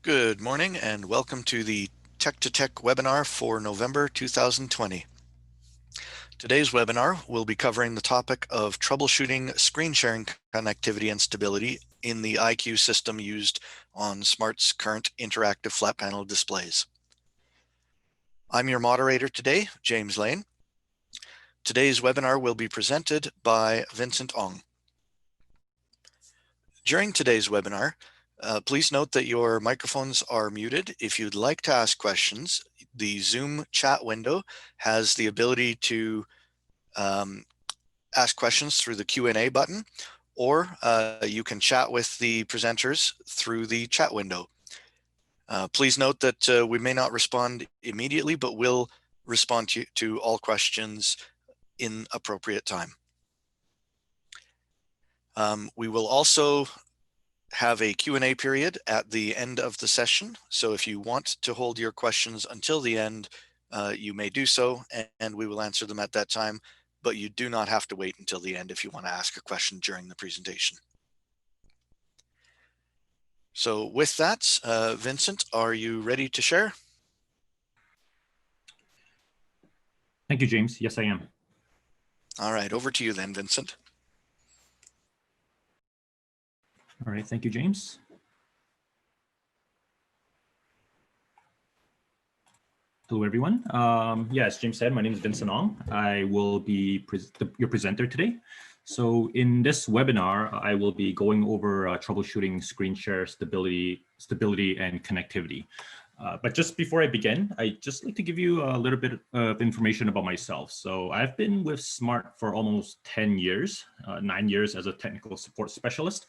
Good morning and welcome to the Tech2Tech webinar for November 2020. Today's webinar will be covering the topic of troubleshooting screen sharing connectivity and stability in the iCUE system used on Smart's current interactive flat panel displays. I'm your moderator today, James Lane. Today's webinar will be presented by Vincent Ong. During today's webinar, please note that your microphones are muted. If you'd like to ask questions, the Zoom chat window has the ability to ask questions through the Q&A button, or you can chat with the presenters through the chat window. Please note that we may not respond immediately, but will respond to all questions in appropriate time. We will also have a Q&A period at the end of the session. So if you want to hold your questions until the end, you may do so, and we will answer them at that time, but you do not have to wait until the end if you want to ask a question during the presentation. So with that, Vincent, are you ready to share? Thank you, James. Yes, I am. All right, over to you then, Vincent. All right, thank you, James. Hello, everyone. As James said, my name is Vincent Ong. I will be your presenter today. So in this webinar, I will be going over troubleshooting screen share stability and connectivity. But just before I begin, I'd just like to give you a little bit of information about myself. So I've been with Smart for almost 10 years, 9 years as a technical support specialist.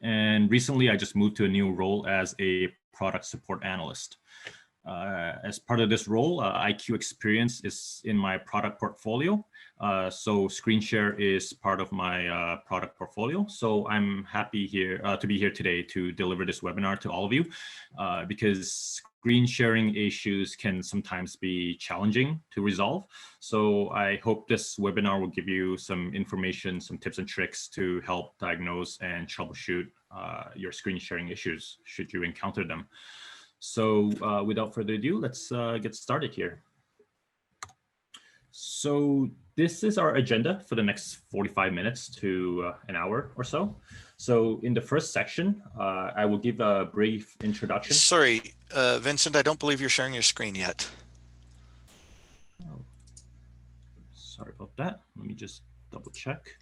And recently, I just moved to a new role as a product support analyst. As part of this role, iCUE experience is in my product portfolio. So screen share is part of my product portfolio. So I'm happy here to be here today to deliver this webinar to all of you because screen sharing issues can sometimes be challenging to resolve. So I hope this webinar will give you some information, some tips and tricks to help diagnose and troubleshoot your screen sharing issues should you encounter them. So without further ado, let's get started here. So this is our agenda for the next 45 minutes to an hour or so. So in the first section, I will give a brief introduction. Sorry, Vincent, I don't believe you're sharing your screen yet. Oh, sorry about that. Let me just double check.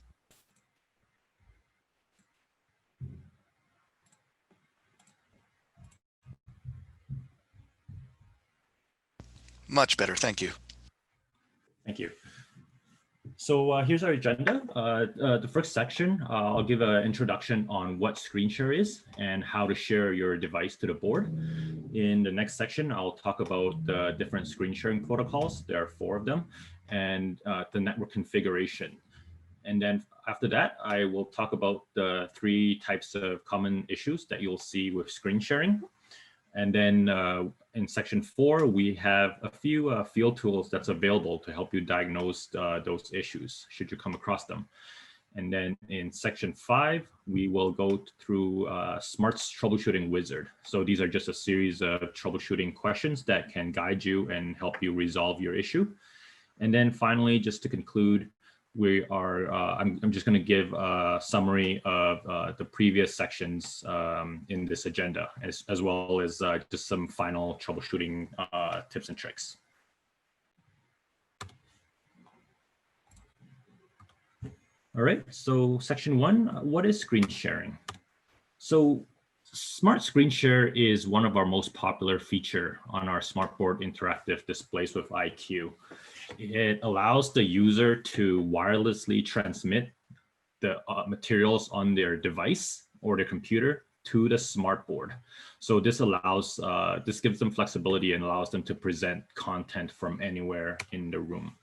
Much better, thank you. Thank you. So here's our agenda. The first section, I'll give an introduction on what screen share is and how to share your device to the board. In the next section, I'll talk about the different screen sharing protocols. There are 4 of them, and the network configuration. And then after that, I will talk about the 3 types of common issues that you'll see with screen sharing. And then in section 4, we have a few field tools that's available to help you diagnose those issues, should you come across them. And then in section 5, we will go through Smart's Troubleshooting Wizard. So these are just a series of troubleshooting questions that can guide you and help you resolve your issue. And then finally, just to conclude, we are, I'm just going to give a summary of the previous sections in this agenda, as well as just some final troubleshooting tips and tricks. All right, so section 1, what is screen sharing? So Smart Screen Share is one of our most popular feature on our SmartBoard interactive displays with iCUE. It allows the user to wirelessly transmit the materials on their device or their computer to the SmartBoard. So this allows, this gives them flexibility and allows them to present content from anywhere in the room.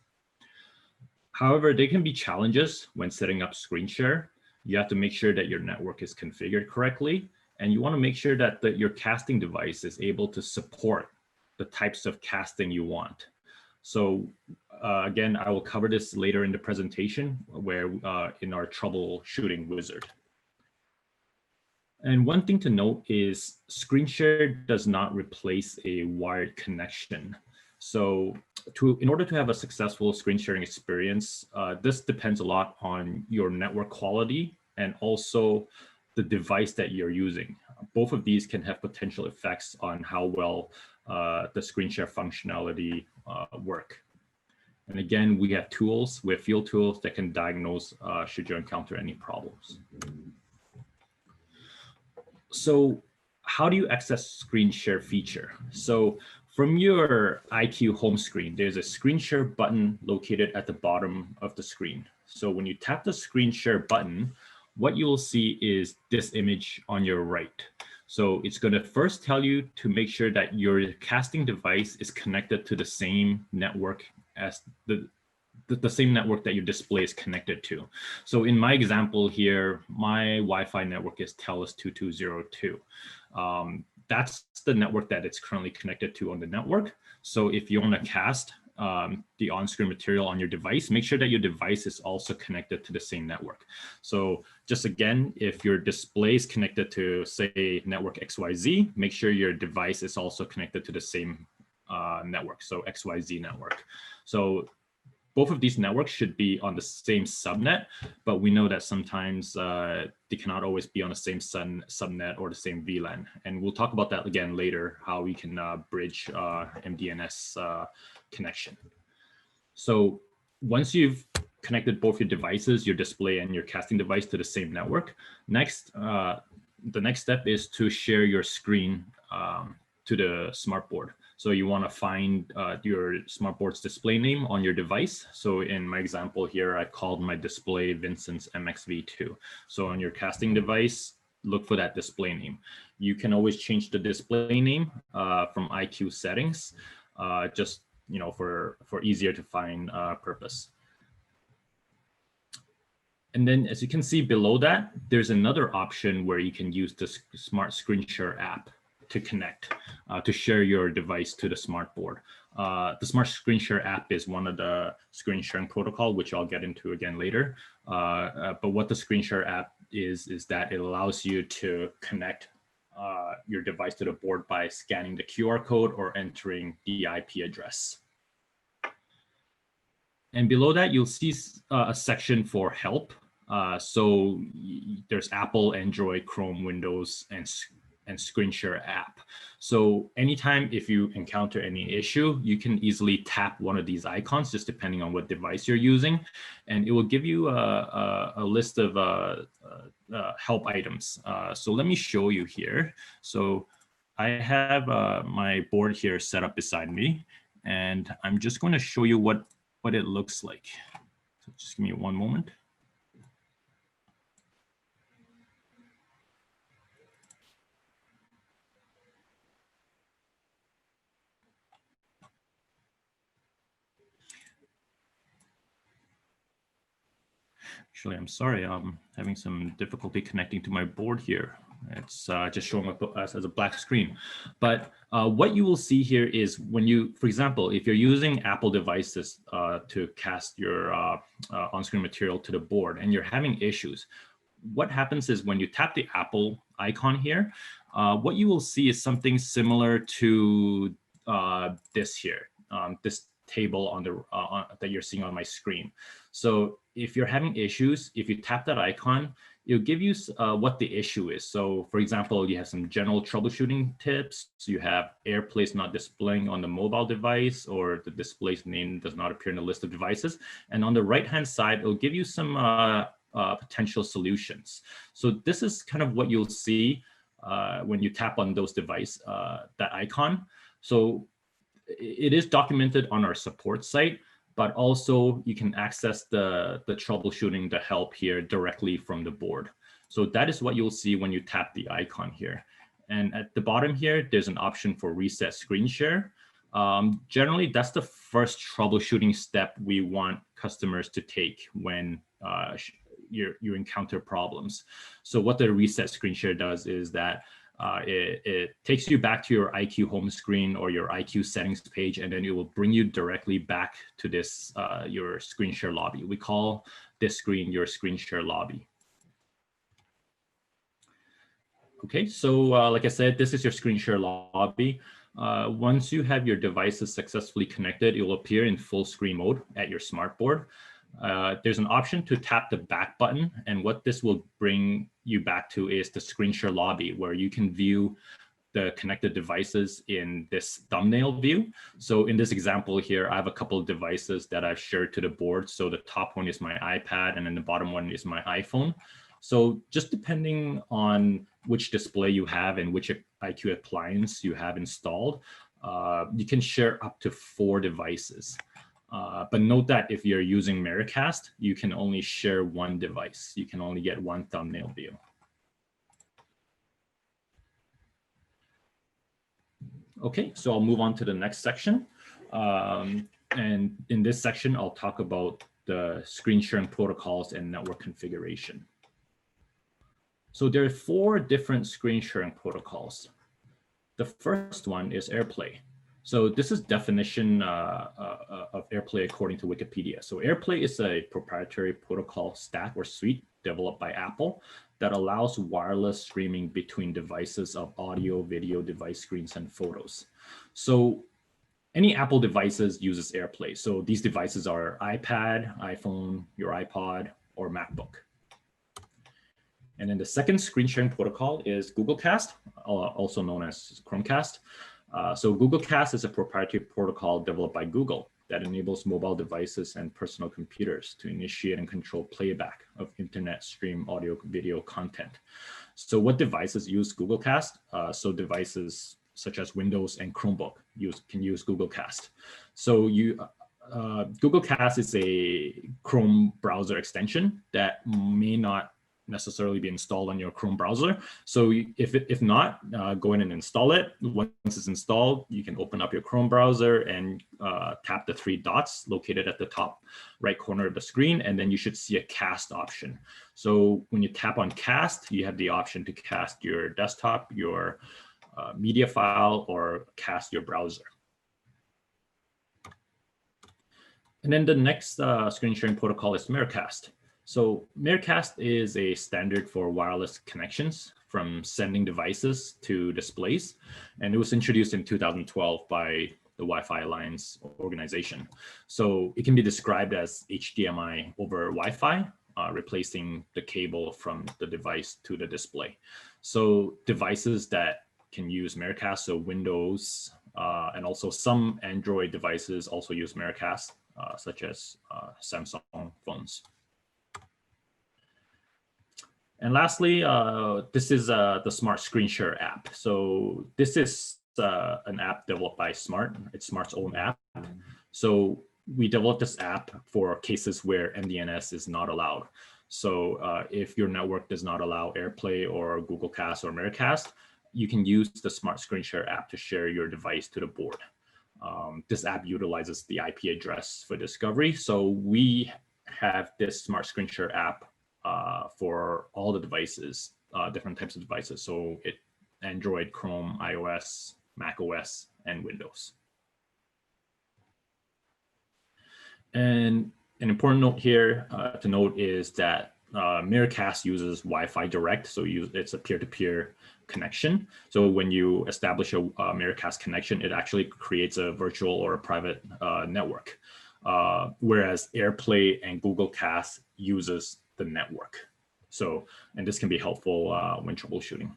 However, there can be challenges when setting up screen share. You have to make sure that your network is configured correctly, and you want to make sure that your casting device is able to support the types of casting you want. So again, I will cover this later in the presentation where in our troubleshooting wizard. And one thing to note is screen share does not replace a wired connection. So in order to have a successful screen sharing experience, this depends a lot on your network quality and also the device that you're using. Both of these can have potential effects on how well the screen share functionality work. And again, we have tools, we have field tools that can diagnose should you encounter any problems. So how do you access screen share feature? So from your IQ home screen, there's a screen share button located at the bottom of the screen. So when you tap the screen share button, what you will see is this image on your right. So it's going to first tell you to make sure that your casting device is connected to the same network as the same network that your display is connected to. So in my example here, my Wi-Fi network is TELUS 2202. That's the network that it's currently connected to on the network. So if you want to cast the on-screen material on your device, make sure that your device is also connected to the same network. So just again, if your display is connected to, say, network XYZ, make sure your device is also connected to the same network, so XYZ network. So both of these networks should be on the same subnet, but we know that sometimes they cannot always be on the same subnet or the same VLAN. And we'll talk about that again later, how we can bridge MDNS connection. So once you've connected both your devices, your display and your casting device to the same network, next, the next step is to share your screen to the smartboard. So you want to find your smartboard's display name on your device. So in my example here, I called my display Vincent's MXV2. So on your casting device, look for that display name. You can always change the display name from IQ settings, just for easier to find purpose. And then as you can see below that, there's another option where you can use the Smart Screen Share app to connect, to share your device to the smartboard. The Smart Screen Share app is one of the screen sharing protocol, which I'll get into again later. But what the Screen Share app is that it allows you to connect your device to the board by scanning the QR code or entering the IP address. And below that, you'll see a section for help. So there's Apple, Android, Chrome, Windows, and Screen Share app. So anytime if you encounter any issue, you can easily tap one of these icons, just depending on what device you're using, and it will give you a list of help items. So let me show you here. So I have my board here set up beside me, and I'm just going to show you what it looks like. So just give me one moment. Actually, I'm sorry, I'm having some difficulty connecting to my board here. It's just showing up as a black screen. But what you will see here is when you, for example, if you're using Apple devices to cast your on-screen material to the board and you're having issues, what happens is when you tap the Apple icon here, what you will see is something similar to this here, this table on the that you're seeing on my screen. So if you're having issues, if you tap that icon, it'll give you what the issue is. So for example, you have some general troubleshooting tips. So you have AirPlays not displaying on the mobile device, or the display's name does not appear in the list of devices. And on the right-hand side, it'll give you some potential solutions. So this is kind of what you'll see when you tap on those device, that icon. So it is documented on our support site, but also you can access the troubleshooting, the help here directly from the board. So that is what you'll see when you tap the icon here. And at the bottom here, there's an option for reset screen share. Generally, that's the first troubleshooting step we want customers to take when you encounter problems. So what the reset screen share does is that it takes you back to your IQ home screen or your IQ settings page, and then it will bring you directly back to this your screen share lobby. We call this screen your screen share lobby. Okay, so like I said, this is your screen share lobby. Once you have your devices successfully connected, it will appear in full screen mode at your smartboard. There's an option to tap the back button, and what this will bring you back to is the screen share lobby, where you can view the connected devices in this thumbnail view. So in this example here, I have a couple of devices that I've shared to the board. So the top one is my iPad, and then the bottom one is my iPhone. So just depending on which display you have and which IQ appliance you have installed, you can share up to 4 devices. But note that if you're using Miracast, you can only share 1 device. You can only get 1 thumbnail view. Okay, so I'll move on to the next section. And in this section, I'll talk about the screen sharing protocols and network configuration. So there are 4 different screen sharing protocols. The first one is AirPlay. So this is definition of AirPlay according to Wikipedia. So AirPlay is a proprietary protocol stack or suite developed by Apple that allows wireless streaming between devices of audio, video, device screens, and photos. So any Apple devices uses AirPlay. So these devices are iPad, iPhone, your iPod, or MacBook. And then the second screen sharing protocol is Google Cast, also known as Chromecast. So Google Cast is a proprietary protocol developed by Google that enables mobile devices and personal computers to initiate and control playback of internet stream audio video content. So what devices use Google Cast? So devices such as Windows and Chromebook can use Google Cast. So Google Cast is a Chrome browser extension that may not necessarily be installed on your Chrome browser. So if not, go in and install it. Once it's installed, you can open up your Chrome browser and tap the 3 dots located at the top right corner of the screen, and then you should see a cast option. So when you tap on cast, you have the option to cast your desktop, your media file, or cast your browser. And then the next screen sharing protocol is Miracast. So Miracast is a standard for wireless connections from sending devices to displays, and it was introduced in 2012 by the Wi-Fi Alliance organization. So it can be described as HDMI over Wi-Fi, replacing the cable from the device to the display. So devices that can use Miracast, so Windows, and also some Android devices also use Miracast, such as Samsung phones. And lastly, this is the Smart Screen Share app. So this is an app developed by Smart. It's Smart's own app. So we developed this app for cases where MDNS is not allowed. So if your network does not allow AirPlay or Google Cast or Miracast, you can use the Smart Screen Share app to share your device to the board. This app utilizes the IP address for discovery. So we have this Smart Screen Share app for all the devices, different types of devices. So Android, Chrome, iOS, Mac OS, and Windows. And an important note here to note is that Miracast uses Wi-Fi Direct, so it's a peer-to-peer connection. So when you establish a Miracast connection, it actually creates a virtual or a private network, whereas AirPlay and Google Cast uses the network. So, and this can be helpful when troubleshooting.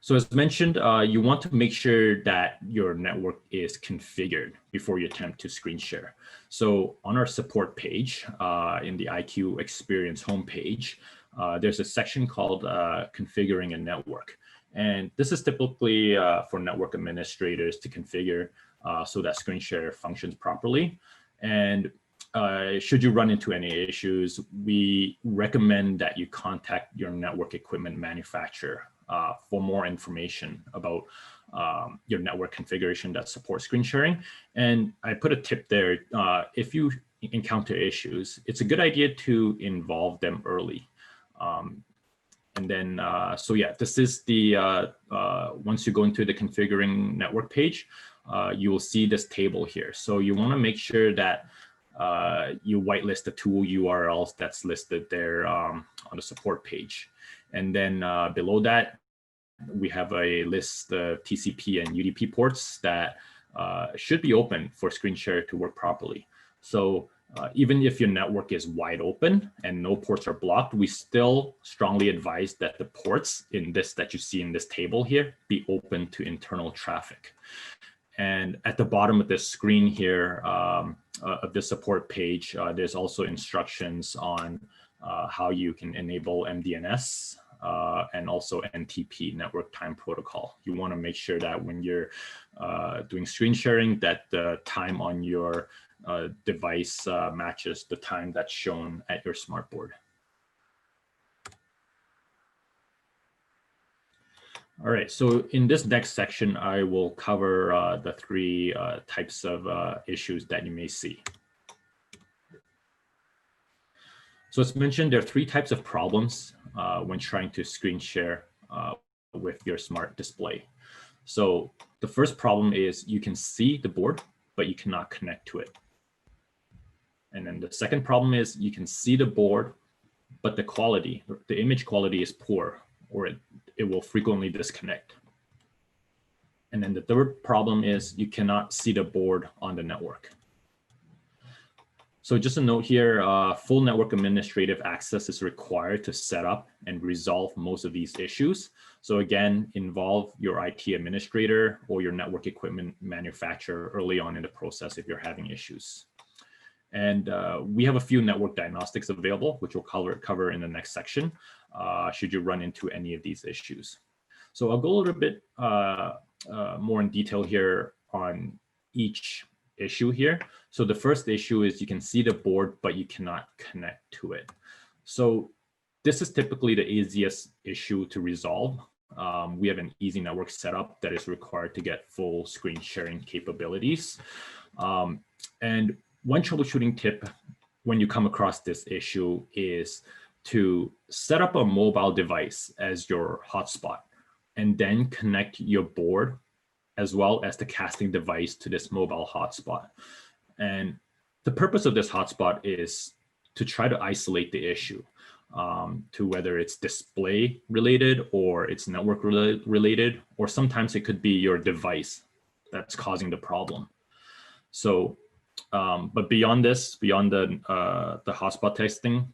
So as mentioned, you want to make sure that your network is configured before you attempt to screen share. So on our support page, in the IQ Experience homepage, there's a section called Configuring a Network. And this is typically for network administrators to configure so that screen share functions properly. And should you run into any issues, we recommend that you contact your network equipment manufacturer for more information about your network configuration that supports screen sharing. And I put a tip there, if you encounter issues, it's a good idea to involve them early. And then, so yeah, this is the, once you go into the configuring network page, you will see this table here. So you want to make sure that you whitelist the tool URLs that's listed there on the support page. And then below that, we have a list of TCP and UDP ports that should be open for screen share to work properly. So even if your network is wide open and no ports are blocked, we still strongly advise that the ports in this that you see in this table here be open to internal traffic. And at the bottom of this screen here of the support page, there's also instructions on how you can enable MDNS and also NTP, Network Time Protocol. You want to make sure that when you're doing screen sharing, that the time on your device matches the time that's shown at your smartboard. All right, so in this next section, I will cover the three types of issues that you may see. So as mentioned, there are three types of problems when trying to screen share with your smart display. So the first problem is you can see the board, but you cannot connect to it. And then the second problem is you can see the board, but the quality, the image quality is poor, or it will frequently disconnect. And then the third problem is you cannot see the board on the network. So just a note here, full network administrative access is required to set up and resolve most of these issues. So again, involve your IT administrator or your network equipment manufacturer early on in the process if you're having issues. And we have a few network diagnostics available, which we'll cover in the next section, should you run into any of these issues. So I'll go a little bit more in detail here on each issue here. So the first issue is you can see the board, but you cannot connect to it. So this is typically the easiest issue to resolve. We have an easy network setup that is required to get full screen sharing capabilities. And one troubleshooting tip when you come across this issue is to set up a mobile device as your hotspot and then connect your board as well as the casting device to this mobile hotspot. And the purpose of this hotspot is to try to isolate the issue to whether it's display related or it's network related, or sometimes it could be your device that's causing the problem. So but beyond this, beyond the hotspot testing,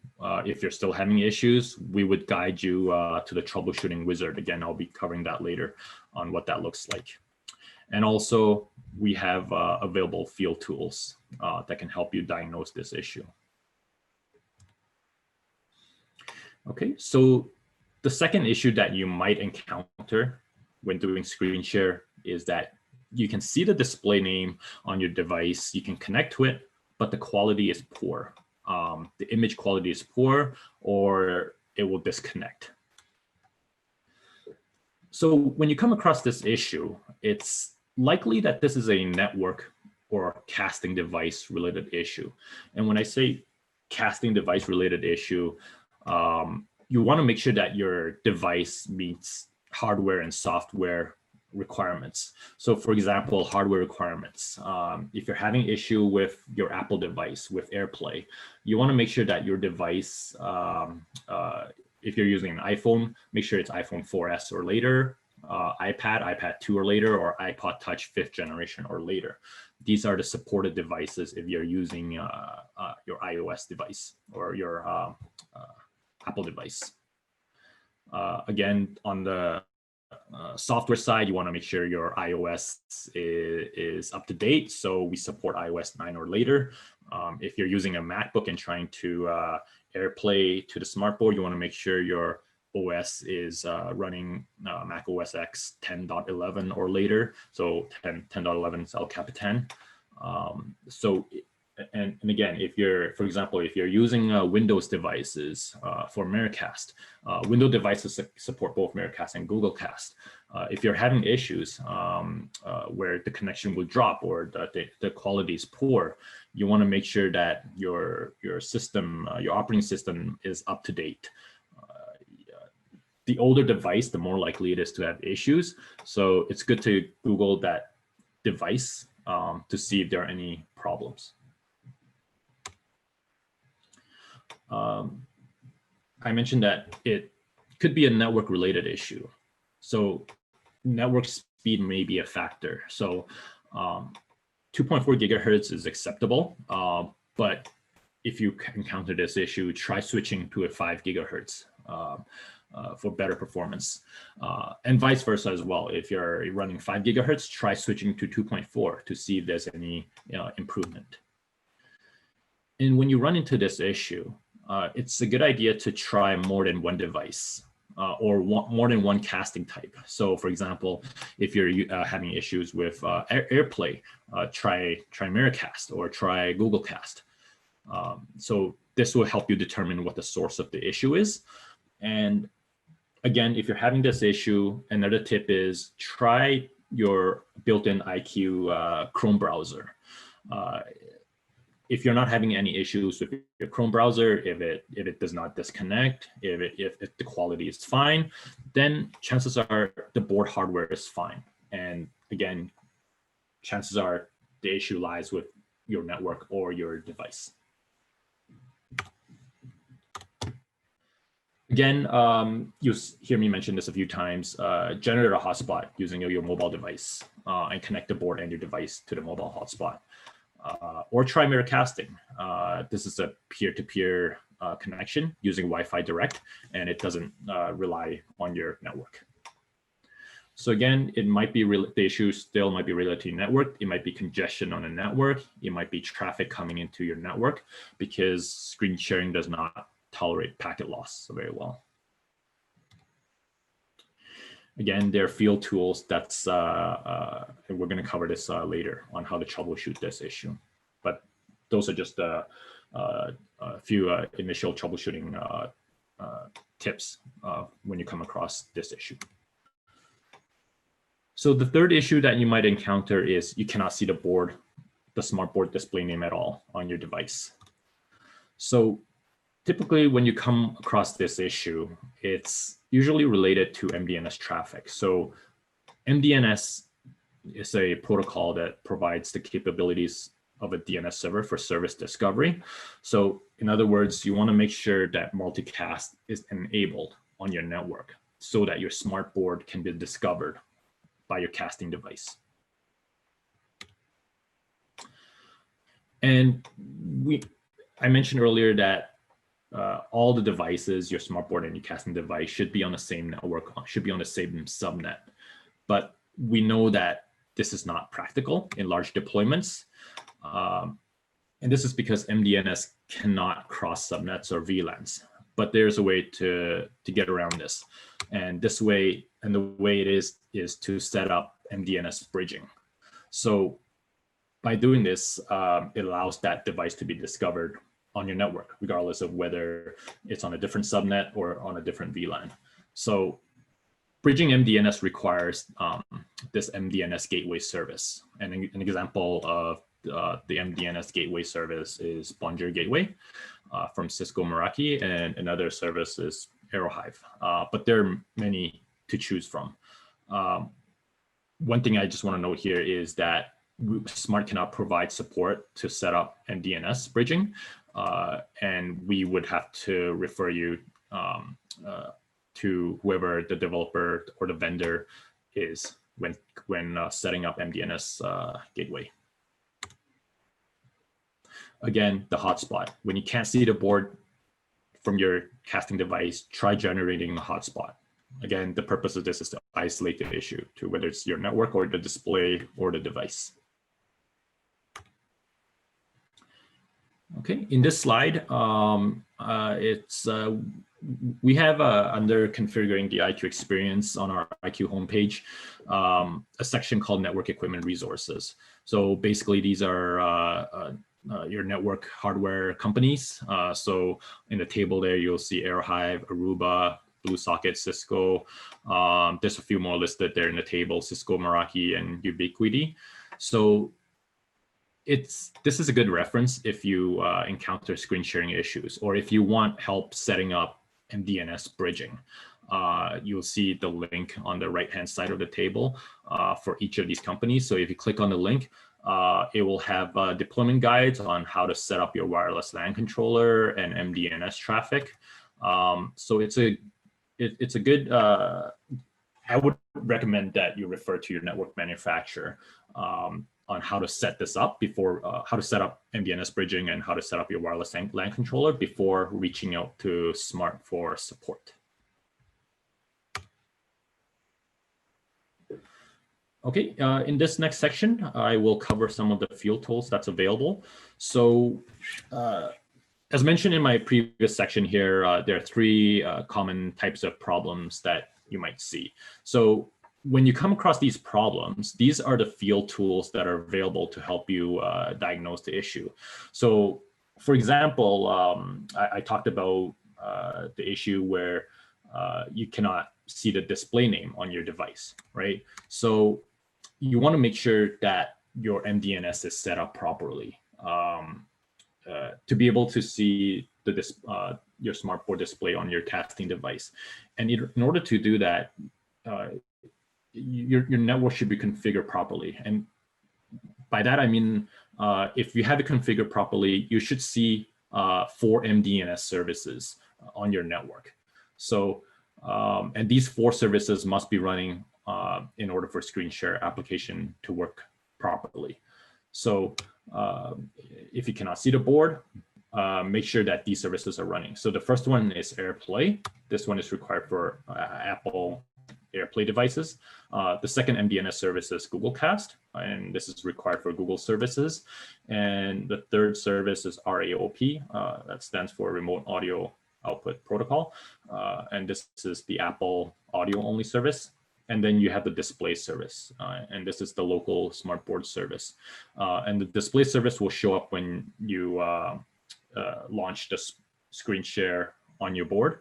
if you're still having issues, we would guide you to the Troubleshooting Wizard. Again, I'll be covering that later on what that looks like. And also, we have available field tools that can help you diagnose this issue. Okay, so the second issue that you might encounter when doing screen share is that you can see the display name on your device, you can connect to it, but the quality is poor. The image quality is poor, or it will disconnect. So when you come across this issue, it's likely that this is a network or casting device related issue. And when I say casting device related issue, you want to make sure that your device meets hardware and software requirements. So for example, hardware requirements. If you're having issue with your Apple device with AirPlay, you want to make sure that your device, if you're using an iPhone, make sure it's iPhone 4S or later, iPad 2 or later, or iPod Touch 5th generation or later. These are the supported devices if you're using your iOS device or your Apple device. Again, on the software side, you want to make sure your iOS is up to date. So we support iOS 9 or later. If you're using a MacBook and trying to AirPlay to the smartboard, you want to make sure your OS is running Mac OS X 10.11 or later. So 10.11 is El Capitan. And again, if you're, for example, if you're using Windows devices for Miracast, Windows devices support both Miracast and Google Cast. If you're having issues where the connection will drop or the quality is poor, you want to make sure that your system, your operating system is up to date. The older device, the more likely it is to have issues. So it's good to Google that device to see if there are any problems. I mentioned that it could be a network related issue. So network speed may be a factor. So 2.4 gigahertz is acceptable, but if you encounter this issue, try switching to a 5 gigahertz for better performance, and vice versa as well. If you're running 5 gigahertz, try switching to 2.4 to see if there's any improvement. And when you run into this issue, it's a good idea to try more than one device or more than one casting type. So for example, if you're having issues with AirPlay, try Miracast or try Google Cast. So this will help you determine what the source of the issue is. And again, if you're having this issue, another tip is try your built-in IQ Chrome browser. If you're not having any issues with your Chrome browser, if it does not disconnect, if the quality is fine, then chances are the board hardware is fine. And again, chances are the issue lies with your network or your device. Again, you hear me mention this a few times, generate a hotspot using your mobile device and connect the board and your device to the mobile hotspot. Or try miracasting. This is a peer-to-peer connection using Wi-Fi direct, and it doesn't rely on your network. So again, it might be the issue still might be related to your network. It might be congestion on the network. It might be traffic coming into your network because screen sharing does not tolerate packet loss very well. Again, there are field tools that's, and we're going to cover this later on how to troubleshoot this issue. But those are just a few initial troubleshooting tips when you come across this issue. So the third issue that you might encounter is you cannot see the smart board display name at all on your device. So typically when you come across this issue, it's usually related to MDNS traffic. So MDNS is a protocol that provides the capabilities of a DNS server for service discovery. So in other words, you want to make sure that multicast is enabled on your network so that your smart board can be discovered by your casting device. And I mentioned earlier that all the devices, your smart board and your casting device should be on the same network, should be on the same subnet. But we know that this is not practical in large deployments. And this is because MDNS cannot cross subnets or VLANs, but there's a way to get around this. And this way, and the way it is to set up MDNS bridging. So by doing this, it allows that device to be discovered on your network, regardless of whether it's on a different subnet or on a different VLAN. So bridging MDNS requires this MDNS gateway service. And an example of the MDNS gateway service is Plunger Gateway from Cisco Meraki, and another service is Aerohive. But there are many to choose from. One thing I just want to note here is that Smart cannot provide support to set up MDNS bridging, and we would have to refer you to whoever the developer or the vendor is when setting up MDNS gateway. Again, the hotspot. When you can't see the board from your casting device, try generating a hotspot. Again, the purpose of this is to isolate the issue to whether it's your network or the display or the device. Okay, in this slide, we have under configuring the IQ experience on our IQ homepage, a section called network equipment resources. So basically these are your network hardware companies. So in the table there, you'll see Aerohive, Aruba, BlueSocket, Cisco. There's a few more listed there in the table, Cisco, Meraki, and Ubiquiti. So this is a good reference if you encounter screen sharing issues, or if you want help setting up MDNS bridging. You'll see the link on the right-hand side of the table for each of these companies. So if you click on the link, It will have deployment guides on how to set up your wireless LAN controller and MDNS traffic. So it's a good, I would recommend that you refer to your network manufacturer on how to set this up before, how to set up MDNS bridging and how to set up your wireless LAN controller before reaching out to Smart for support. Okay, in this next section, I will cover some of the field tools that's available. So as mentioned in my previous section here, there are three common types of problems that you might see. So when you come across these problems, these are the field tools that are available to help you diagnose the issue. So for example, I talked about the issue where you cannot see the display name on your device, right? So you want to make sure that your MDNS is set up properly to be able to see the your SmartBoard display on your testing device. And in order to do that, your network should be configured properly. And by that, I mean, if you have it configured properly, you should see 4 MDNS services on your network. So, and these 4 services must be running in order for screen share application to work properly. So if you cannot see the board, make sure that these services are running. So the first one is AirPlay. This one is required for Apple AirPlay devices. The second MDNS service is Google Cast, and this is required for Google services. And the third service is RAOP, that stands for Remote Audio Output Protocol. And this is the Apple audio only service. And then you have the display service, and this is the local SmartBoard service. And the display service will show up when you launch the screen share on your board.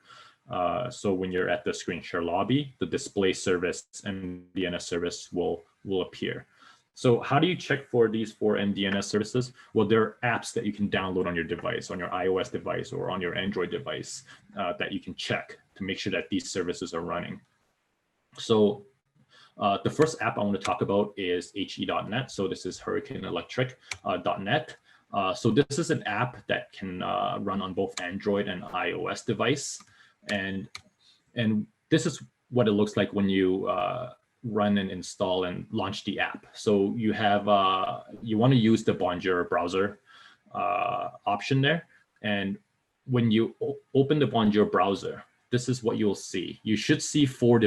So when you're at the screen share lobby, the display service and MDNS service will appear. So how do you check for these 4 MDNS services? Well, there are apps that you can download on your device, on your iOS device or on your Android device that you can check to make sure that these services are running. So the first app I want to talk about is he.net. So this is hurricaneelectric.net. So this is an app that can run on both Android and iOS device. And this is what it looks like when you run and install and launch the app. So you have, you want to use the Bonjour browser option there. And when you open the Bonjour browser, this is what you'll see. You should see 4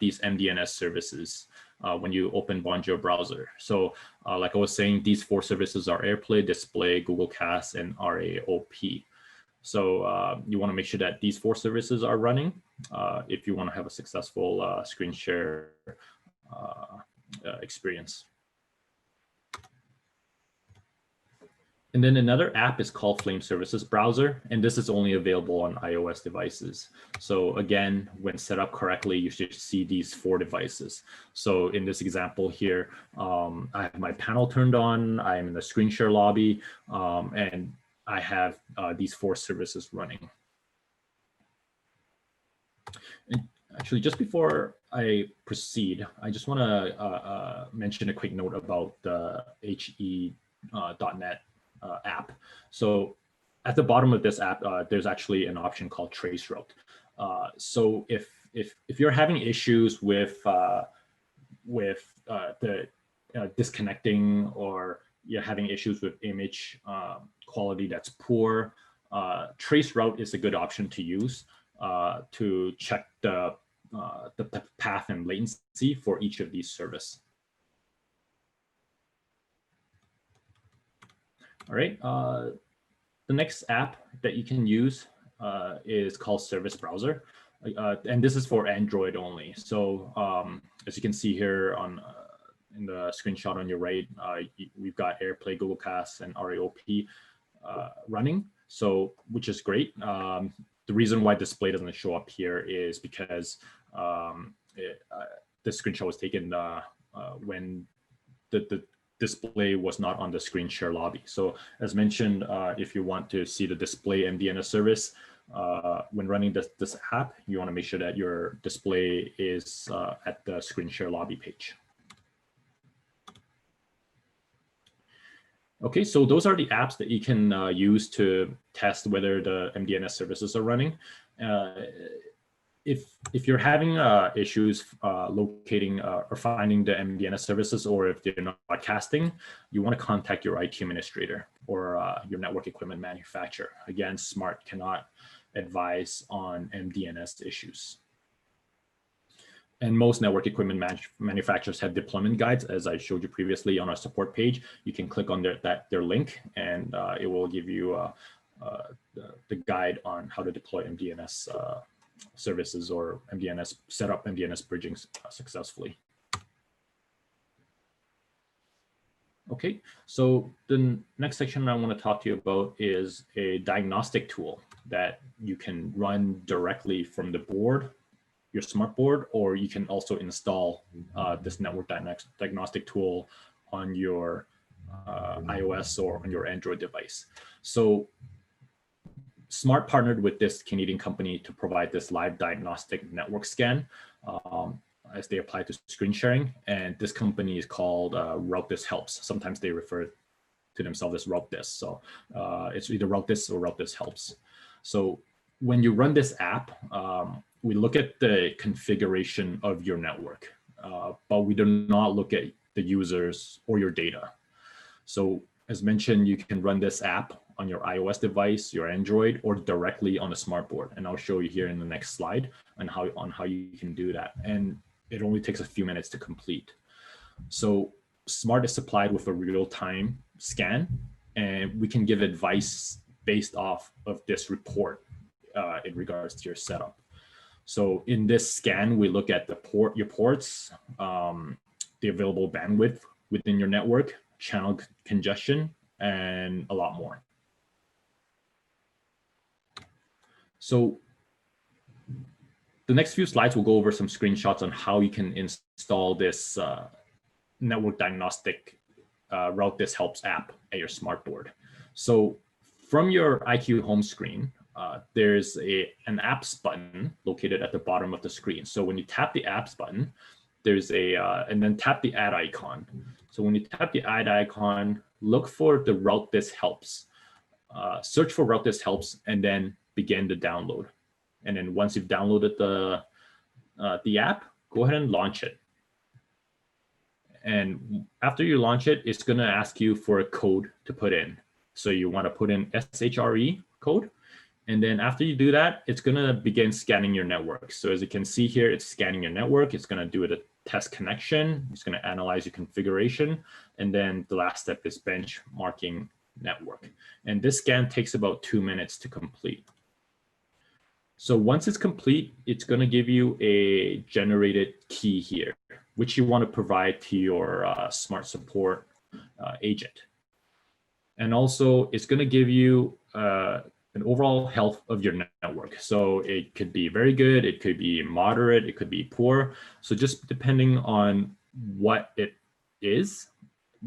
these MDNS services when you open Bonjour browser. So like I was saying, these 4 services are AirPlay, Display, Google Cast, and RAOP. So you want to make sure that these 4 services are running if you want to have a successful screen share experience. And then another app is called Flame Services Browser, and this is only available on iOS devices. So again, when set up correctly, you should see these 4 devices. So in this example here, I have my panel turned on, I'm in the screen share lobby, and I have these 4 services running. And actually, just before I proceed, I just want to mention a quick note about the he.net app. So at the bottom of this app, there's actually an option called traceroute. So if you're having issues with the disconnecting, or you're having issues with image quality that's poor, traceroute is a good option to use to check the path and latency for each of these services. All right, the next app that you can use is called Service Browser. And this is for Android only. So as you can see here on in the screenshot on your right, we've got AirPlay, Google Cast, and RAOP running, so which is great. The reason why display doesn't show up here is because this screenshot was taken when the display was not on the screen share lobby. So as mentioned, if you want to see the display MDNS service when running this app, you want to make sure that your display is at the screen share lobby page. Okay, so those are the apps that you can use to test whether the MDNS services are running. Uh, if you're having issues locating or finding the MDNS services, or if they're not broadcasting, you want to contact your IT administrator or your network equipment manufacturer. Again, SMART cannot advise on MDNS issues. And most network equipment manufacturers have deployment guides, as I showed you previously on our support page. You can click on their link, and it will give you the guide on how to deploy MDNS services or MDNS, set up MDNS bridging successfully. Okay, so the next section I want to talk to you about is a diagnostic tool that you can run directly from the board, your smart board, or you can also install this network diagnostic tool on your iOS or on your Android device. So Smart partnered with this Canadian company to provide this live diagnostic network scan as they apply to screen sharing. And this company is called Route This Helps. Sometimes they refer to themselves as Route This. So it's either Route This or Route This Helps. So when you run this app, we look at the configuration of your network, but we do not look at the users or your data. So as mentioned, you can run this app on your iOS device, your Android, or directly on a smart board. And I'll show you here in the next slide on how you can do that. And it only takes a few minutes to complete. So Smart is supplied with a real-time scan, and we can give advice based off of this report in regards to your setup. So in this scan, we look at your ports, the available bandwidth within your network, channel congestion, and a lot more. So the next few slides will go over some screenshots on how you can install this network diagnostic Route This Helps app at your smart board. So from your IQ home screen, there's an apps button located at the bottom of the screen. So when you tap the apps button, there's and then tap the add icon. So when you tap the add icon, look for the Route This Helps. Search for Route This Helps and then begin the download. And then once you've downloaded the app, go ahead and launch it. And after you launch it, it's going to ask you for a code to put in. So you want to put in SHRE code. And then after you do that, it's going to begin scanning your network. So as you can see here, it's scanning your network. It's going to do a test connection. It's going to analyze your configuration. And then the last step is benchmarking network. And this scan takes about 2 minutes to complete. So once it's complete, it's going to give you a generated key here, which you want to provide to your smart support agent. And also, it's going to give you an overall health of your network. So it could be very good, it could be moderate, it could be poor. So just depending on what it is,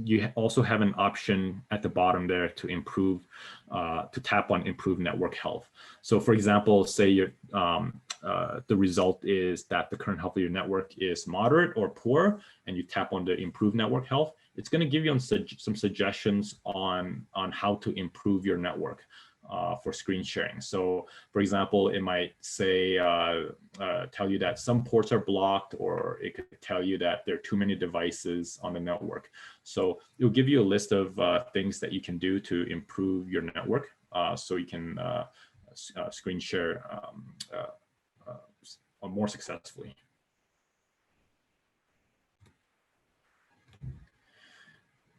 you also have an option at the bottom there to improve, to tap on improve network health. So for example, say your the result is that the current health of your network is moderate or poor, and you tap on the improve network health, it's going to give you some suggestions on how to improve your network for screen sharing. So for example, it might say, tell you that some ports are blocked, or it could tell you that there are too many devices on the network. So it'll give you a list of things that you can do to improve your network so you can screen share more successfully.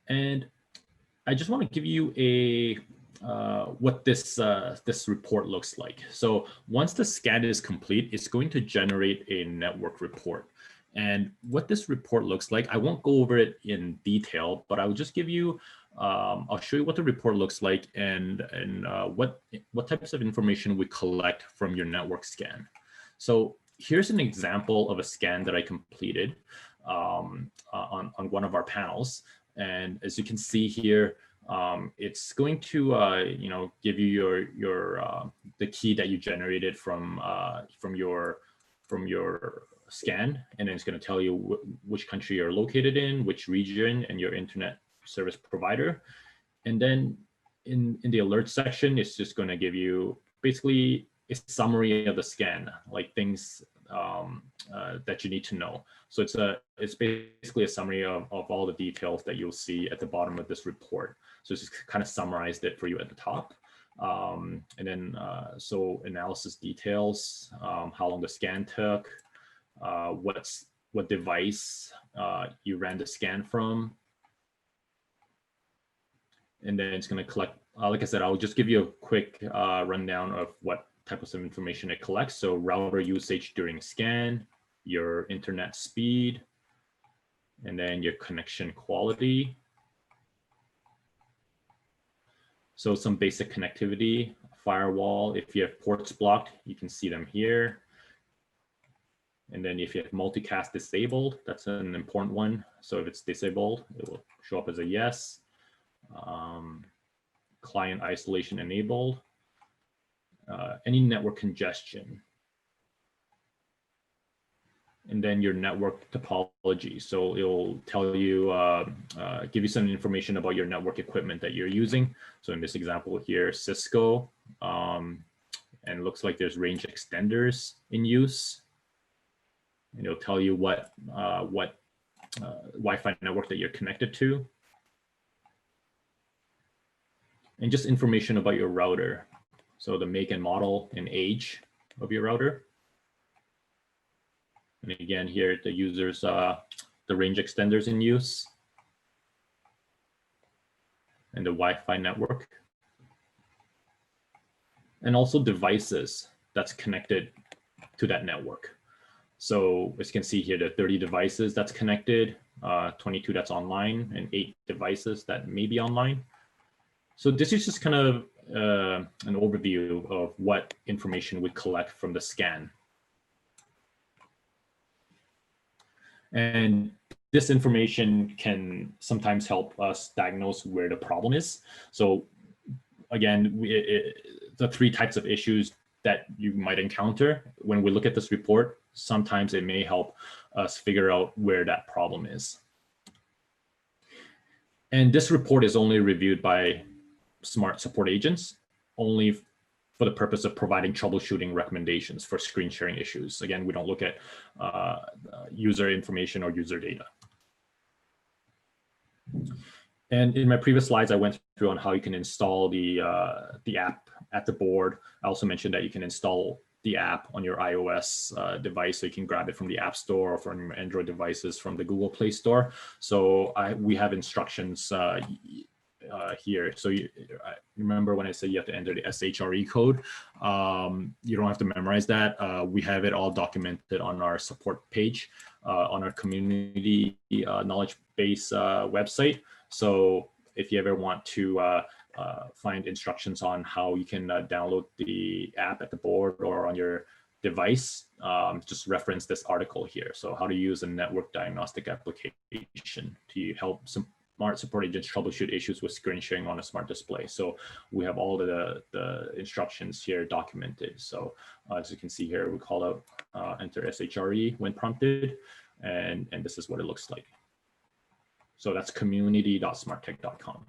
And I just want to give you a what this report looks like. So once the scan is complete, it's going to generate a network report. And what this report looks like, I won't go over it in detail, but I will just give you, I'll show you what the report looks like and what types of information we collect from your network scan. So here's an example of a scan that I completed on one of our panels. And as you can see here, it's going to give you the key that you generated from your scan, and then it's going to tell you which country you're located in, which region, and your internet service provider. And then in the alert section, it's just going to give you basically a summary of the scan, like things that you need to know. So it's basically a summary of all the details that you'll see at the bottom of this report. So it's just kind of summarized it for you at the top. And then so analysis details, how long the scan took, what device you ran the scan from. And then it's going to collect, like I said, I'll just give you a quick rundown of what type of information it collects. So router usage during scan, your internet speed, and then your connection quality. So some basic connectivity, firewall. If you have ports blocked, you can see them here. And then if you have multicast disabled, that's an important one. So if it's disabled, it will show up as a yes. Client isolation enabled, any network congestion, and then your network topology. So it'll tell you, give you some information about your network equipment that you're using. So in this example here, Cisco, and it looks like there's range extenders in use. And it'll tell you what Wi-Fi network that you're connected to. And just information about your router. So the make and model and age of your router. And again, here the users, the range extenders in use. And the Wi-Fi network. And also devices that's connected to that network. So as you can see here, the 30 devices that's connected, 22 that's online, and 8 devices that may be online. So this is just kind of an overview of what information we collect from the scan. And this information can sometimes help us diagnose where the problem is. So again, the 3 types of issues that you might encounter when we look at this report, sometimes it may help us figure out where that problem is. And this report is only reviewed by smart support agents, only for the purpose of providing troubleshooting recommendations for screen sharing issues. Again, we don't look at user information or user data. And in my previous slides, I went through on how you can install the app at the board. I also mentioned that you can install the app on your iOS device, so you can grab it from the App Store or from your Android devices from the Google Play Store. So we have instructions here. So you remember when I said you have to enter the SHRE code, you don't have to memorize that. We have it all documented on our support page on our community knowledge base website. So if you ever want to find instructions on how you can download the app at the board or on your device, just reference this article here. So how to use a network diagnostic application to help some smart support agents troubleshoot issues with screen sharing on a smart display. So we have all the instructions here documented. So as you can see here, we call out enter SHRE when prompted, and this is what it looks like. So that's community.smarttech.com.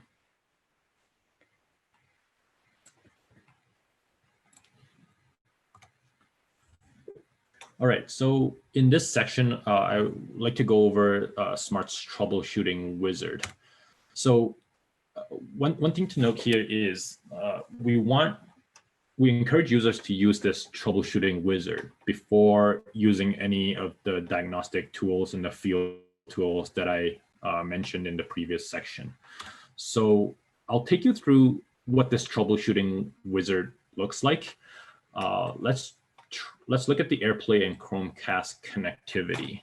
All right, so in this section, I would like to go over Smart's Troubleshooting Wizard. So one thing to note here is we encourage users to use this Troubleshooting Wizard before using any of the diagnostic tools and the field tools that I mentioned in the previous section. So I'll take you through what this Troubleshooting Wizard looks like. Let's look at the AirPlay and Chromecast connectivity.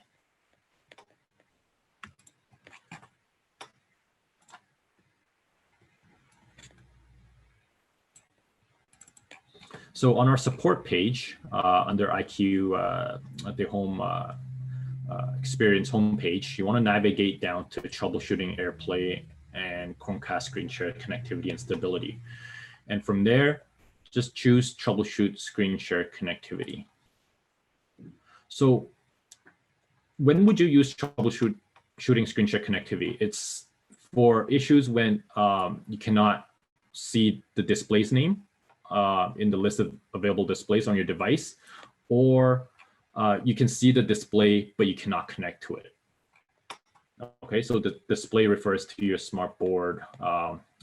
So on our support page, under IQ, the home experience homepage, you want to navigate down to troubleshooting AirPlay and Chromecast screen share connectivity and stability. And from there, just choose troubleshoot screen share connectivity. So when would you use troubleshooting screen share connectivity? It's for issues when you cannot see the display's name in the list of available displays on your device, or you can see the display, but you cannot connect to it. Okay, so the display refers to your smartboard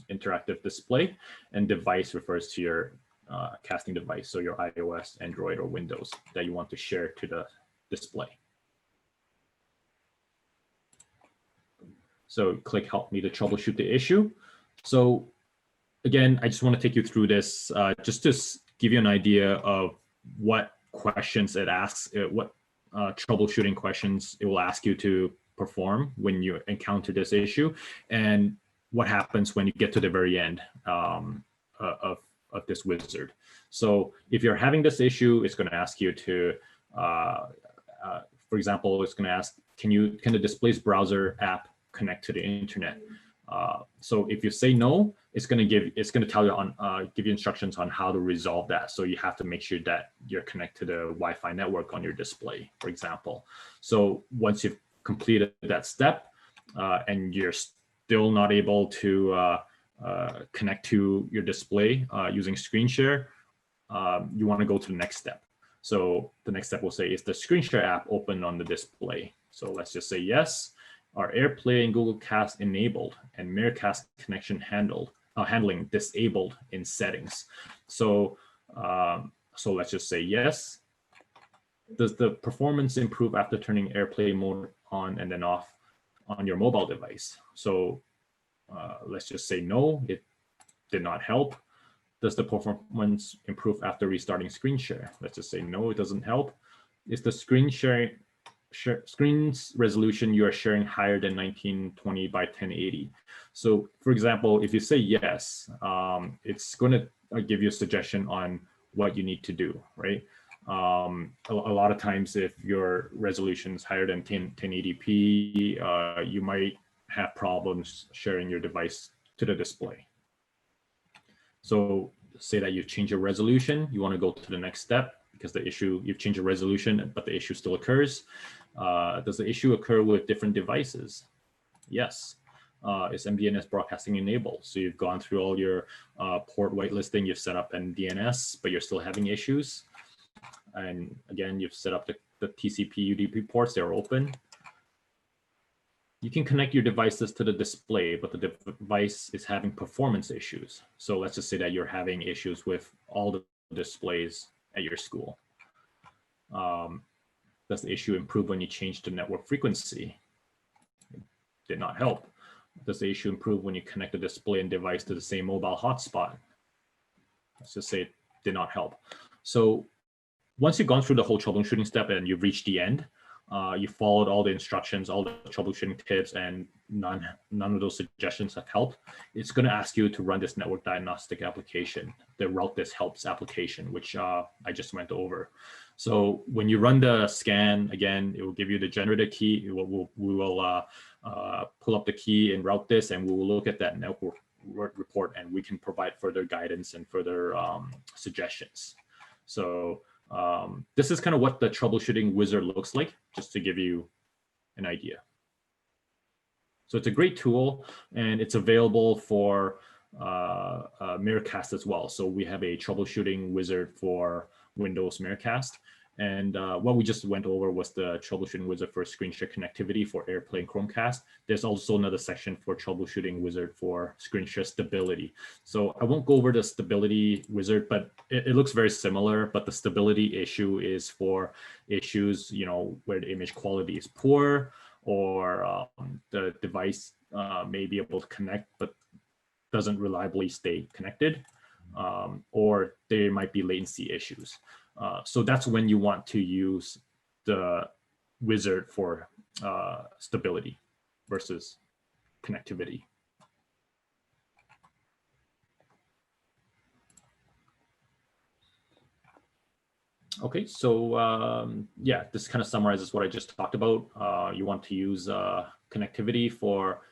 interactive display, and device refers to your casting device, so your iOS, Android, or Windows that you want to share to the display. So click Help Me to troubleshoot the issue. So again, I just want to take you through this just to give you an idea of what questions it asks, what troubleshooting questions it will ask you to perform when you encounter this issue, and what happens when you get to the very end of this wizard. So if you're having this issue, it's going to ask you to, for example, it's going to ask, can the Displays browser app connect to the internet? So if you say no, it's going to tell you give you instructions on how to resolve that. So you have to make sure that you're connected to the Wi-Fi network on your display, for example. So once you've completed that step and you're still not able to connect to your display using Screen Share, you want to go to the next step. So the next step will say, is the Screen Share app open on the display? So let's just say yes. Are AirPlay and Google Cast enabled and Miracast connection handling disabled in settings? So so let's just say yes. Does the performance improve after turning AirPlay mode on and then off on your mobile device? So let's just say no, it did not help. Does the performance improve after restarting Screen Share? Let's just say no, it doesn't help. Is the screen's resolution you are sharing higher than 1920 by 1080? So for example, if you say yes, it's going to give you a suggestion on what you need to do, right? A lot of times if your resolution is higher than 1080p, you might have problems sharing your device to the display. So say that you've changed your resolution, you want to go to the next step because you've changed your resolution, but the issue still occurs. Does the issue occur with different devices? Yes. Is MDNS broadcasting enabled? So you've gone through all your port whitelisting, you've set up MDNS, but you're still having issues. And again, you've set up the TCP UDP ports, they're open. You can connect your devices to the display, but the device is having performance issues. So let's just say that you're having issues with all the displays at your school. Does the issue improve when you change the network frequency? It did not help. Does the issue improve when you connect the display and device to the same mobile hotspot? Let's just say it did not help. So once you've gone through the whole troubleshooting step and you've reached the end, you followed all the instructions, all the troubleshooting tips, and none of those suggestions have helped, it's going to ask you to run this network diagnostic application, the Route This Helps application, which I just went over. So when you run the scan, again, it will give you the generator key. We will pull up the key and route this, and we will look at that network report, and we can provide further guidance and further suggestions. So this is kind of what the Troubleshooting Wizard looks like, just to give you an idea. So it's a great tool, and it's available for Miracast as well. So we have a Troubleshooting Wizard for Windows Miracast. And what we just went over was the Troubleshooting Wizard for Screen Share connectivity for AirPlay and Chromecast. There's also another section for Troubleshooting Wizard for Screen Share stability. So I won't go over the stability wizard, but it looks very similar. But the stability issue is for issues, where the image quality is poor, or the device may be able to connect, but doesn't reliably stay connected, or there might be latency issues. So that's when you want to use the wizard for stability versus connectivity. Okay, so yeah, this kind of summarizes what I just talked about. You want to use connectivity for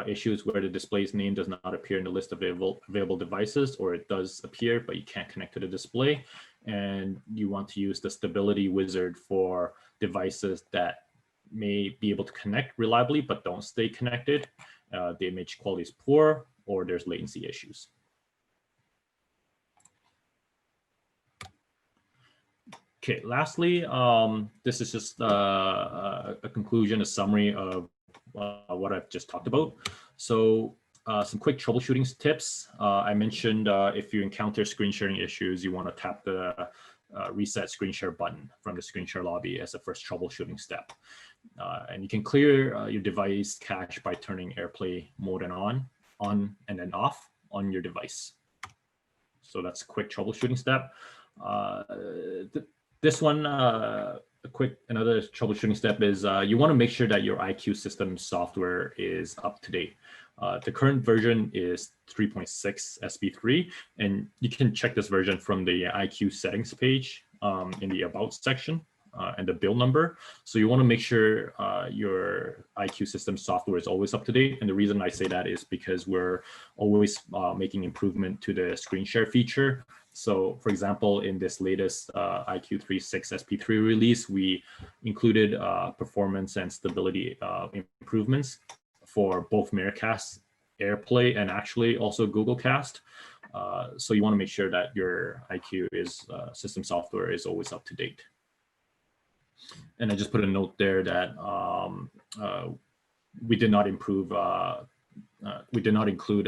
issues where the display's name does not appear in the list of available devices, or it does appear, but you can't connect to the display. And you want to use the stability wizard for devices that may be able to connect reliably, but don't stay connected. the image quality is poor or there's latency issues. Okay, lastly, this is just a conclusion, a summary of what I've just talked about. So some quick troubleshooting tips. I mentioned if you encounter screen sharing issues, you want to tap the reset screen share button from the screen share lobby as a first troubleshooting step. And you can clear your device cache by turning AirPlay mode on and then off on your device. So that's a quick troubleshooting step. This one, another troubleshooting step is you want to make sure that your IQ system software is up to date. The current version is 3.6 SP3, and you can check this version from the IQ settings page in the About section and the build number. So you want to make sure your IQ system software is always up to date. And the reason I say that is because we're always making improvement to the screen share feature. So for example, in this latest IQ 3.6 SP3 release, we included performance and stability improvements for both Miracast, AirPlay, and actually also Google Cast. So you want to make sure that your IQ system software is always up to date. And I just put a note there that we did not improve we did not include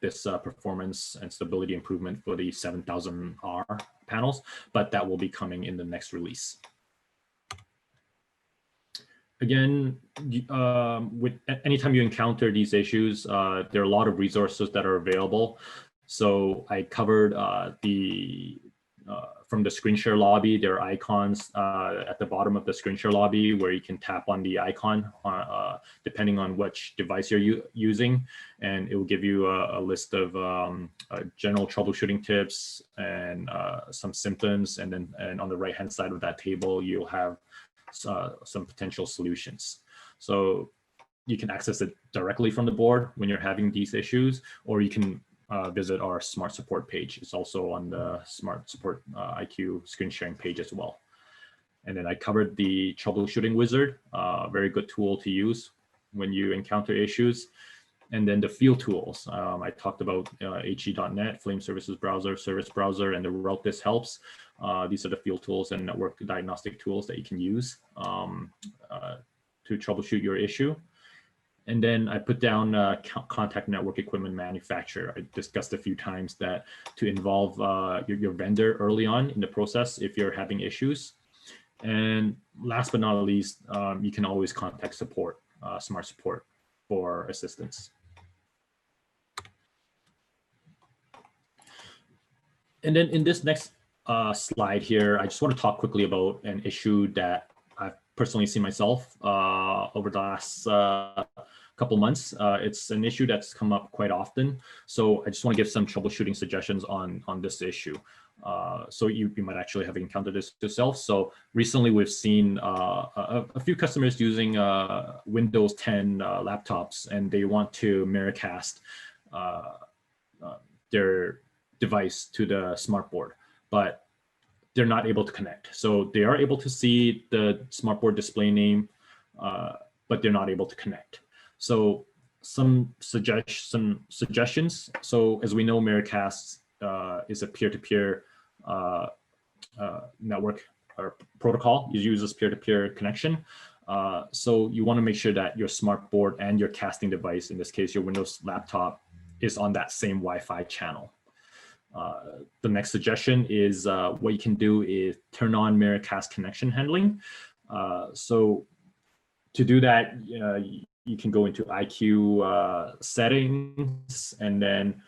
this performance and stability improvement for the 7000R panels, but that will be coming in the next release. Again, anytime you encounter these issues, there are a lot of resources that are available. So I covered from the screen share lobby, there are icons at the bottom of the screen share lobby where you can tap on the icon depending on which device you're using, and it will give you a list of general troubleshooting tips and some symptoms, and on the right hand side of that table you'll have some potential solutions. So you can access it directly from the board when you're having these issues, or you can visit our Smart Support page. It's also on the Smart Support IQ screen sharing page as well. And then I covered the Troubleshooting Wizard, very good tool to use when you encounter issues. And then the field tools. I talked about HE.net, Flame Services Browser, Service Browser, and the Route This Helps. These are the field tools and network diagnostic tools that you can use to troubleshoot your issue. And then I put down contact network equipment manufacturer. I discussed a few times that to involve your vendor early on in the process if you're having issues. And last but not least, you can always contact support, Smart Support, for assistance. And then in this next slide here, I just want to talk quickly about an issue that I've personally seen myself over the last couple months. It's an issue that's come up quite often. So I just want to give some troubleshooting suggestions on this issue. So you might actually have encountered this yourself. So recently we've seen a few customers using Windows 10 laptops, and they want to Miracast their device to the smartboard, but they're not able to connect. So they are able to see the smartboard display name, but they're not able to connect. So some suggestions. So as we know, Miracast is a peer-to-peer network or protocol. It uses peer-to-peer connection. So you want to make sure that your smartboard and your casting device, in this case, your Windows laptop, is on that same Wi-Fi channel. The next suggestion is what you can do is turn on Miracast connection handling. So to do that, you can go into IQ settings, and then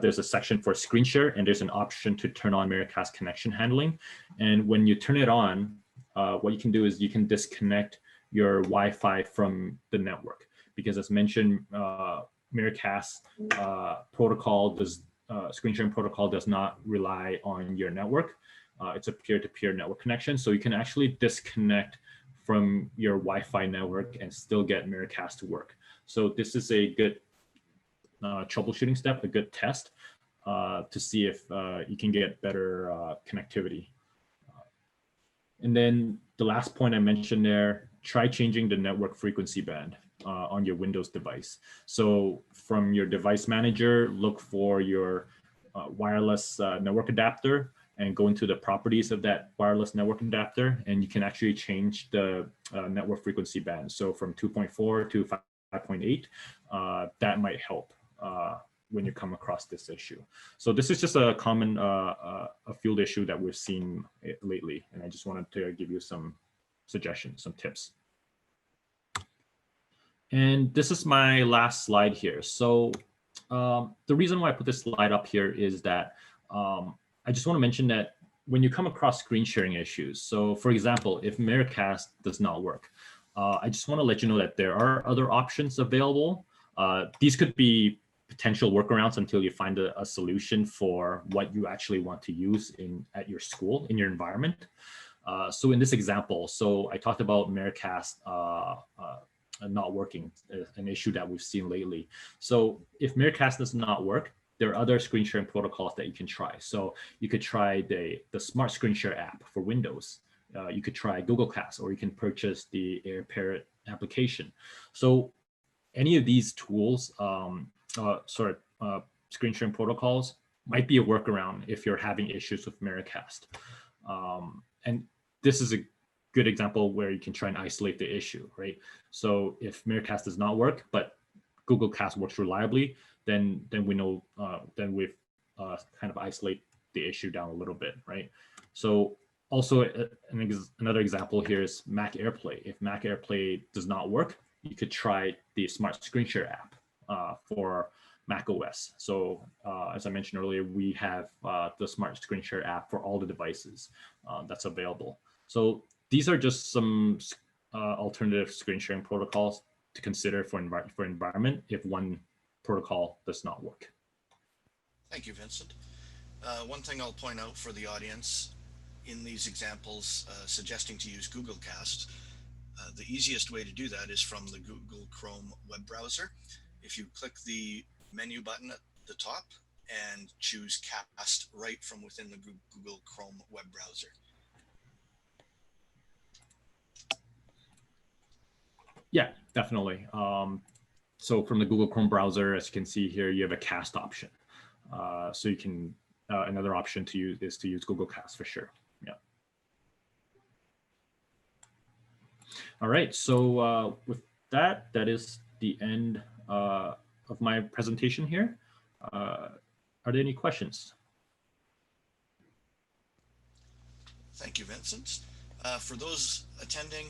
there's a section for screen share, and there's an option to turn on Miracast connection handling. And when you turn it on, what you can do is you can disconnect your Wi-Fi from the network, because as mentioned, Miracast protocol screen sharing protocol does not rely on your network. It's a peer-to-peer network connection. So you can actually disconnect from your Wi-Fi network and still get Miracast to work. So this is a good troubleshooting step, a good test to see if you can get better connectivity. And then the last point I mentioned there, try changing the network frequency band. on your Windows device. So from your device manager, look for your wireless network adapter and go into the properties of that wireless network adapter, and you can actually change the network frequency band. So from 2.4 to 5.8, that might help when you come across this issue. So this is just a common a field issue that we've seen lately, and I just wanted to give you some suggestions, some tips. And this is my last slide here. So the reason why I put this slide up here is that I just want to mention that when you come across screen sharing issues, so for example, if Miracast does not work, I just want to let you know that there are other options available. These could be potential workarounds until you find a solution for what you actually want to use at your school, in your environment. So in this example, so I talked about Miracast not working, an issue that we've seen lately. So if Miracast does not work, there are other screen sharing protocols that you can try. So you could try the Smart Screen Share app for Windows. You could try Google Cast, or you can purchase the AirParrot application. So any of these tools, screen sharing protocols, might be a workaround if you're having issues with Miracast. And this is a good example where you can try and isolate the issue, right? So if Miracast does not work, but Google Cast works reliably, then we know, then we've kind of isolate the issue down a little bit, right? So also another example here is Mac AirPlay. If Mac AirPlay does not work, you could try the Smart Screen Share app for Mac OS. So as I mentioned earlier, we have the Smart Screen Share app for all the devices that's available. So these are just some alternative screen sharing protocols to consider for environment if one protocol does not work. Thank you, Vincent. One thing I'll point out for the audience in these examples suggesting to use Google Cast, the easiest way to do that is from the Google Chrome web browser. If you click the menu button at the top and choose Cast right from within the Google Chrome web browser. Yeah, definitely. So from the Google Chrome browser, as you can see here, you have a Cast option. So you can, another option to use is to use Google Cast for sure. Yeah. All right, so with that is the end of my presentation here. Are there any questions? Thank you, Vincent. For those attending,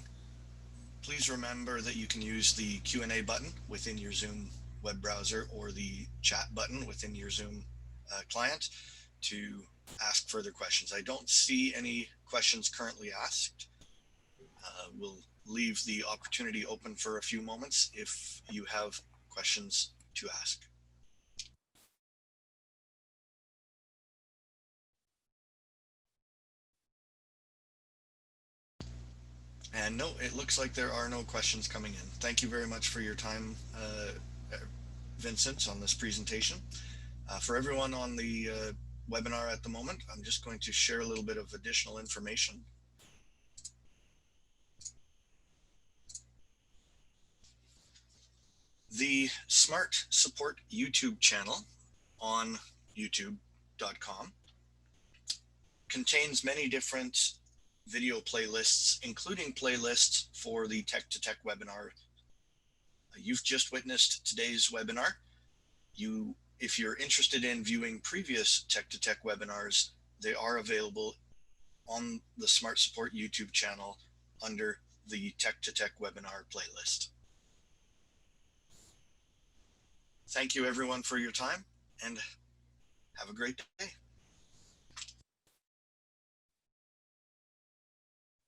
please remember that you can use the Q&A button within your Zoom web browser or the chat button within your Zoom client to ask further questions. I don't see any questions currently asked. We'll leave the opportunity open for a few moments if you have questions to ask. And no, it looks like there are no questions coming in. Thank you very much for your time, Vincent, on this presentation. For everyone on the webinar at the moment, I'm just going to share a little bit of additional information. The Smart Support YouTube channel on youtube.com contains many different video playlists, including playlists for the Tech2Tech webinar. You've just witnessed today's webinar. If you're interested in viewing previous Tech2Tech webinars, they are available on the Smart Support YouTube channel under the Tech2Tech webinar playlist. Thank you everyone for your time, and have a great day.